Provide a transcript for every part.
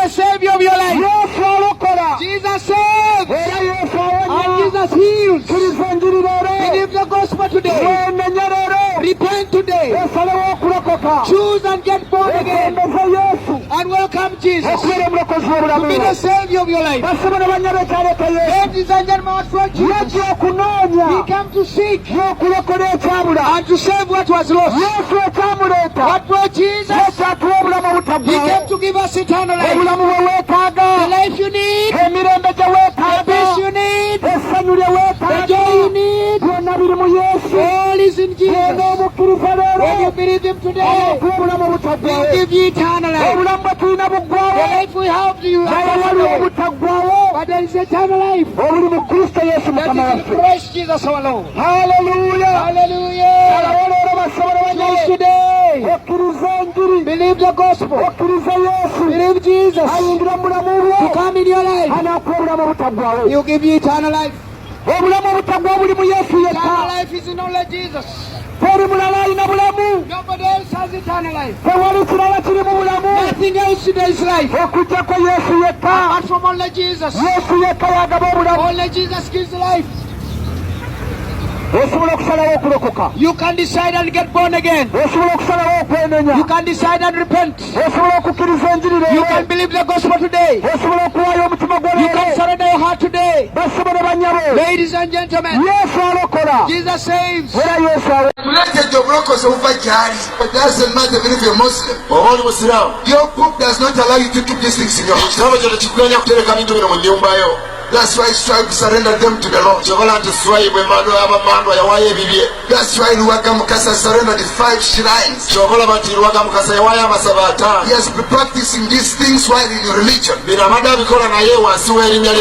Savior of your life. Jesus saves and Jesus heals. Believe the gospel today. Repent today. Choose and get born again. And welcome Jesus to be the Savior of your life. Ladies and gentlemen, for Jesus, He came to seek and to save what was lost. What brought Jesus? He came to give us eternal life. The life you need, the peace you need, the joy you need, all is in Jesus. When you believe Him today, He'll give you eternal life. The life we have to you, but there is eternal life. That is in Christ Jesus alone. Hallelujah. Hallelujah. Choose today. Believe the gospel. Believe Jesus to come in your life. He'll give you eternal life. Eternal life is in only Jesus. Nobody else has eternal life. Nothing else in this life apart from only Jesus. Only Jesus gives life. You can decide and get born again. You can decide and repent. You can believe the gospel today. You can surrender your heart today. Ladies and gentlemen, Jesus saves. It doesn't matter even if you're Muslim. Your book does not allow you to keep these things in your house. That's why strive to surrender them to the Lord. That's why Luwaka Mukasa surrendered the 5 shrines. He has been practicing these things while in religion.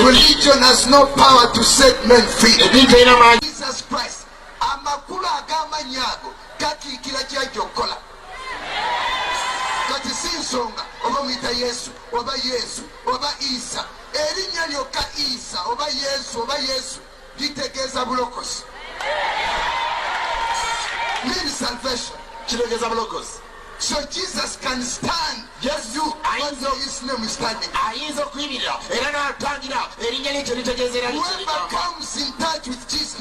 Religion has no power to set men free. Jesus Christ. Amakula agama nyago. Kaki kila chajokola. Kati sinsonga. Oba mwita Yesu. Oba Yesu. Oba Isa. Erinya lyoka Isa. Oba Yesu. Litegeza bulokosi. Means salvation. Kitegeza bulokosi. So Jesus can stand. Yes, you. His name is standing. Whoever comes in touch with Jesus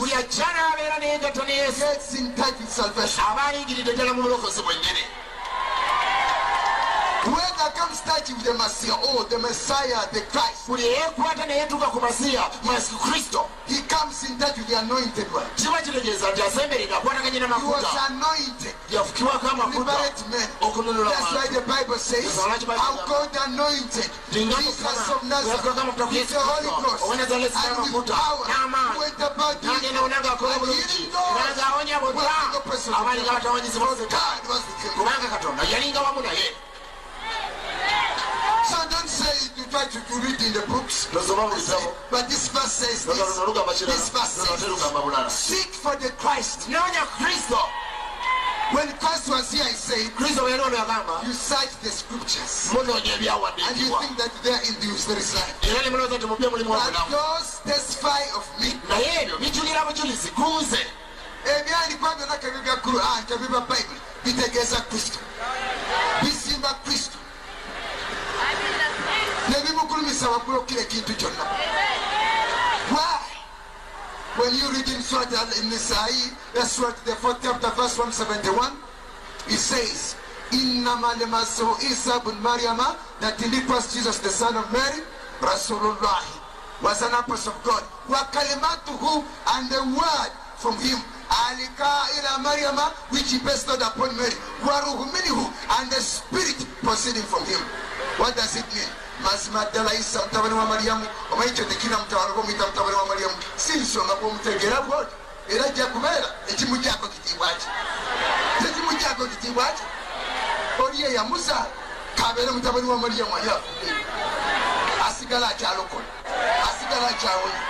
gets in touch with salvation. Whoever comes in touch with the Messiah, the Christ, he comes in touch with the anointed one. He was anointed to liberate men. That's why the Bible says, how God anointed Jesus of Nazareth with the Holy Ghost and with power, who went about doing and healing those who were oppressed of the devil. God was with him. So don't say you try to read in the books. But this verse says this. This verse says, seek for the Christ. When Christ was here, he said, you cite the scriptures and you think that they are in the very side. But those testify of me. Ebyandikwa byonna kebibya Quran kebibya Bible bitegeeza Kristo, bisimba Kristo, ne bimukulumisa waggulu okukira ekintu kyonna. Why? When you read in Surah Al-Nisa'i, that's Surah the 4th chapter verse 171, it says, Innama lemasu Isa ibn Maryama, that indeed was Jesus the son of Mary, Rasulullah, was an apostle of God, wa kalimatuhu, and the word from him, Alika ila Maryama, which he bestowed upon Mary, waruhu minhu, and the spirit proceeding from him. What does it mean? Mazima ddala Isa mutabani wa Maryamu, omanyi tekina mutawala gw'omuyita mutabani wa Maryamu, si nsonga bw'omutegeera bw'oti, era ajja kubeera ekimugyako kitiibwa ki? Tekimugyako kitiibwa ki? Oli ye yamuzaala kabeere mutabani wa Maryamu ali afudde, asigala akyalokola, asigala akyawonya.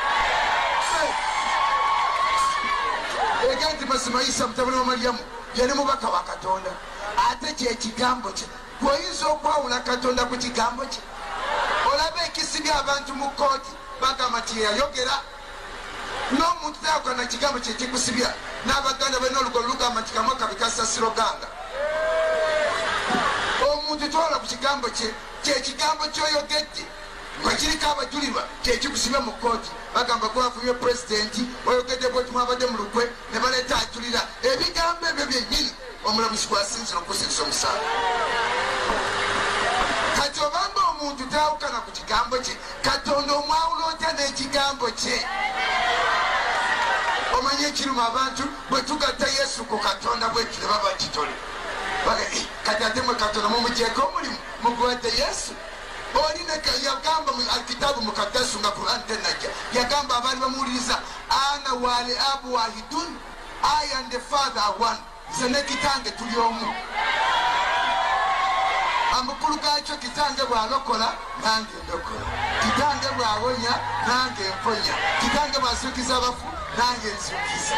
Ega nti mazima Isa mutabani wa Maryamu yali mubaka wa Katonda, ate kyekigambo kye. Gwoyinza okwawula Katonda ku kigambo kye? Olaba ekisibya abantu mu kooti bagamba nti yayogera, n'omuntu tayokola na kigambo kye kikusibya, n'abaganda balina olugolo lugamba nti kamwe kabikasa siroganga. Omuntu twola ku kigambo kye, kyekigambo kyoyogedde nga kiriko abajulirwa kyekikusibya mu kooti, bagamba gwafumye pulezidenti oyogedde bwoti mwabadde mu lukwe ne baleeta ajulira. Ebigambo ebyo byennyini omulamuzi gwasinzira okusinza omusango. Kati obanga omuntu tawukana ku kigambo kye, Katonda omwawula otya n'ekigambo kye? Omanye ekiruma abantu bwe tugatta Yesu ku Katonda bwetyo ne baba kitole. Kati ate mwe Katonda mumugyeko omulimu muguwadde Yesu. Oli yagamba mu Alkitabu Mukaddasu nga Quran tennajja, yagamba abaali bamuwuliriza, ana wali abu wahidun, I and the Father are one. Nze ne kitange tuli omu. Amakulu gaakyo kitange bw'alokola nange ndokola, kitange bw'awonya nange mponya, kitange bw'azuukiza abafu nange nzuukiza.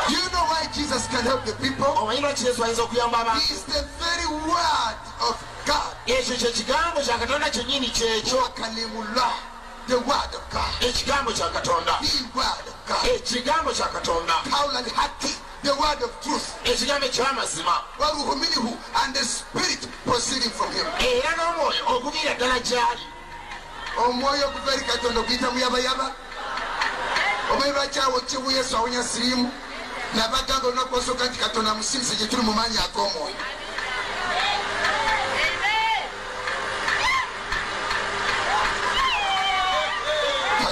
You know why Jesus can help the people? He is the very word of God. The word of God. The word of God. The word of truth. And the spirit proceeding from him. Omwoyo okuva eri Katonda okuyita muyabayaba. Omanyi bakyawo kibu Yesu awonya siriimu nabagamba olunaku osooka nti Katonda musirise gye tuli mu maanyi ag'omwoyo.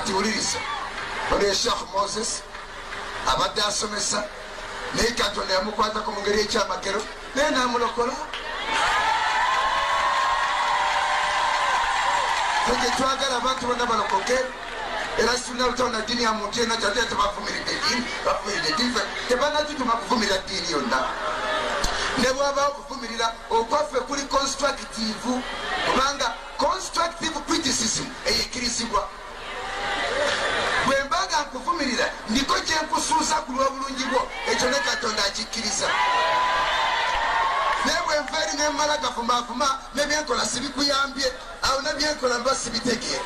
Wuliriza, oli Sheikh Moses abadde asomesa naye Katonda yamukwatako mu ngeri ekyamakero naye n'amulokola. Tujye twagala abantu bonna balokoke, era sifuna lutawo na ddiini ya muntu yenna ate tebavumiridde eddiini, bavumiridde eddiini, tebanatutuma kuvumirira ddiini yonna. Ne bw'abaawo okuvumirira okwaffe kuli constructive, kubanga constructive criticism eyekkirizibwa. Bwe mbaga nkuvumirira ndiko kye nkusuuza ku lw'obulungi bwo, ekyo ne Katonda akikkiriza. Naye bwe nva eri ne mmala gafumaafuma ne byenkola sibikuyambye, awo ne byenkola mba sibitegeera.